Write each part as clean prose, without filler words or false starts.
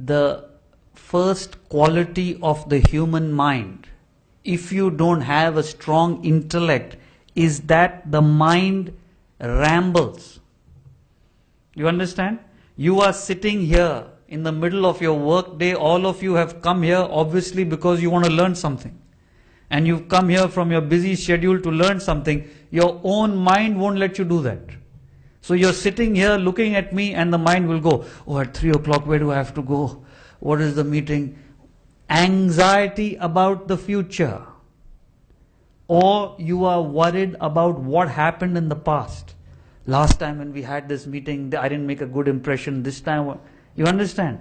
the first quality of the human mind, if you don't have a strong intellect, is that the mind rambles. You understand? You are sitting here in the middle of your work day. All of you have come here obviously because you want to learn something. And you've come here from your busy schedule to learn something. Your own mind won't let you do that. So you're sitting here looking at me and the mind will go, oh, at 3 o'clock, where do I have to go? What is the meeting? Anxiety about the future. Or you are worried about what happened in the past. Last time when we had this meeting, I didn't make a good impression. This time, you understand?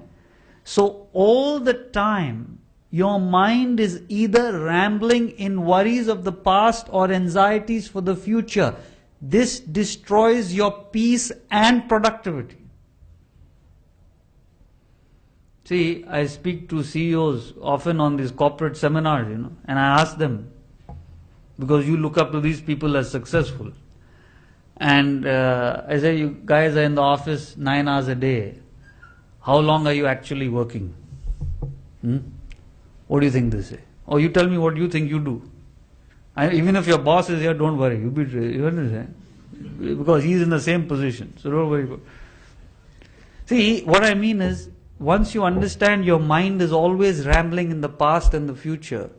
So all the time, your mind is either rambling in worries of the past or anxieties for the future. This destroys your peace and productivity. See, I speak to CEOs often on these corporate seminars, and I ask them, because you look up to these people as successful. And I say, you guys are in the office 9 hours a day. How long are you actually working? What do you think they say? Or you tell me what you think you do. Even if your boss is here, don't worry. You understand? Because he's in the same position. So don't worry about it. See, what I mean is, once you understand your mind is always rambling in the past and the future,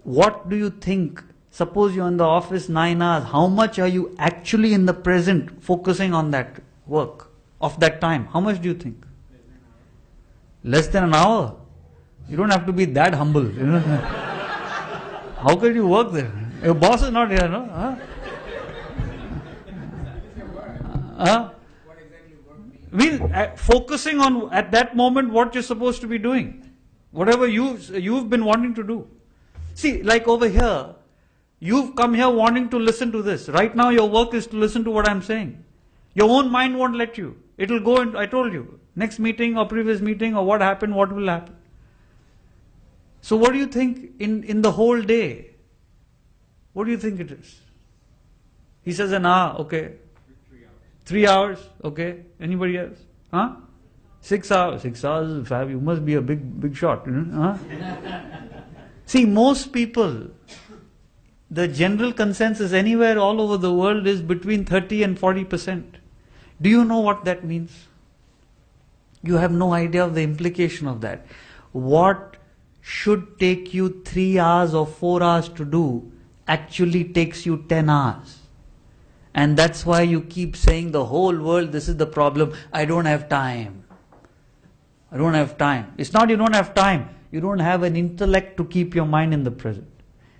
what do you think? Suppose you're in the office 9 hours. How much are you actually in the present focusing on that work of that time? How much do you think? Less than an hour. You don't have to be that humble. How can you work there? Your boss is not here, no? What exactly work means? Focusing on at that moment what you're supposed to be doing. Whatever you've been wanting to do. See, like over here, you've come here wanting to listen to this. Right now your work is to listen to what I'm saying. Your own mind won't let you. It'll go into, I told you, next meeting or previous meeting or what happened, what will happen. So what do you think in the whole day? What do you think it is? He says an hour, okay. 3 hours, okay. Anybody else? 6 hours. 6 hours is fab. You must be a big shot. See, most people, the general consensus anywhere all over the world is between 30 and 40%. Do you know what that means? You have no idea of the implication of that. What should take you 3 hours or 4 hours to do actually takes you 10 hours. And that's why you keep saying the whole world, this is the problem, I don't have time. I don't have time. It's not you don't have time. You don't have an intellect to keep your mind in the present.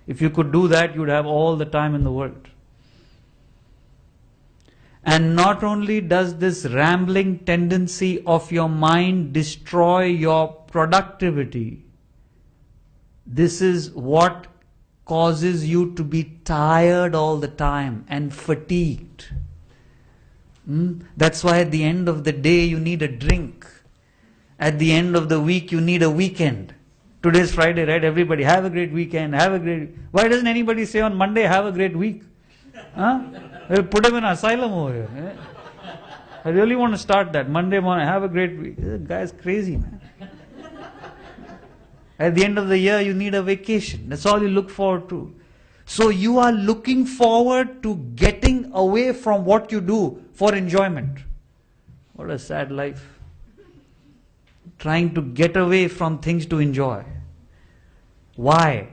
If you could do that, you'd have all the time in the world. And not only does this rambling tendency of your mind destroy your productivity, this is what causes you to be tired all the time and fatigued. That's why at the end of the day you need a drink. At the end of the week you need a weekend. Today's Friday, right? Everybody, have a great weekend, have a great... Why doesn't anybody say on Monday, have a great week? We'll put him in asylum over here. I really want to start that. Monday morning, have a great week. This guy's crazy, man. At the end of the year, you need a vacation. That's all you look forward to. So you are looking forward to getting away from what you do for enjoyment. What a sad life. Trying to get away from things to enjoy. Why?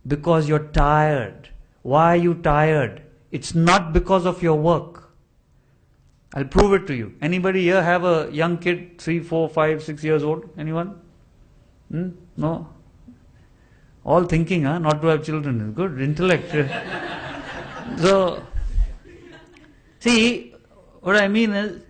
Because you're tired. Why are you tired? It's not because of your work. I'll prove it to you. Anybody here have a young kid, 3, 4, 5, 6 years old? Anyone? No? All thinking, not to have children. Good, intellect. So, see, what I mean is,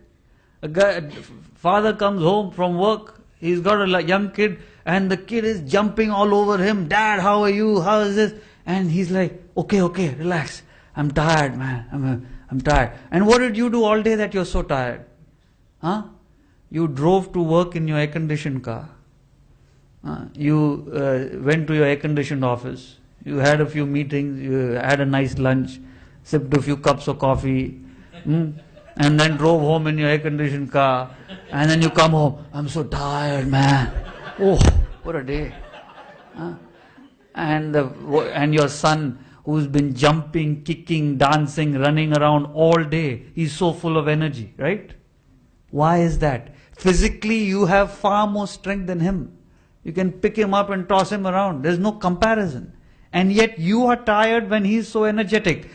father comes home from work, he's got a young kid, and the kid is jumping all over him. Dad, how are you? How is this? And he's like, okay, relax. I'm tired, man. I'm tired. And what did you do all day that you're so tired? You drove to work in your air-conditioned car. You went to your air-conditioned office. You had a few meetings. You had a nice lunch. Sipped a few cups of coffee. and then drove home in your air-conditioned car, and then you come home, I'm so tired, man. Oh, what a day. Huh? And your son who's been jumping, kicking, dancing, running around all day, he's so full of energy, right? Why is that? Physically, you have far more strength than him. You can pick him up and toss him around. There's no comparison. And yet you are tired when he's so energetic.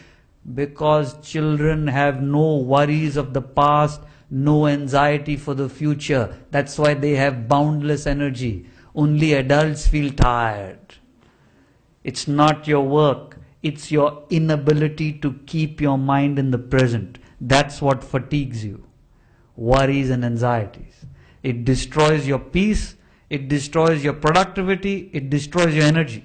Because children have no worries of the past, no anxiety for the future. That's why they have boundless energy. Only adults feel tired. It's not your work. It's your inability to keep your mind in the present. That's what fatigues you. Worries and anxieties. It destroys your peace. It destroys your productivity. It destroys your energy.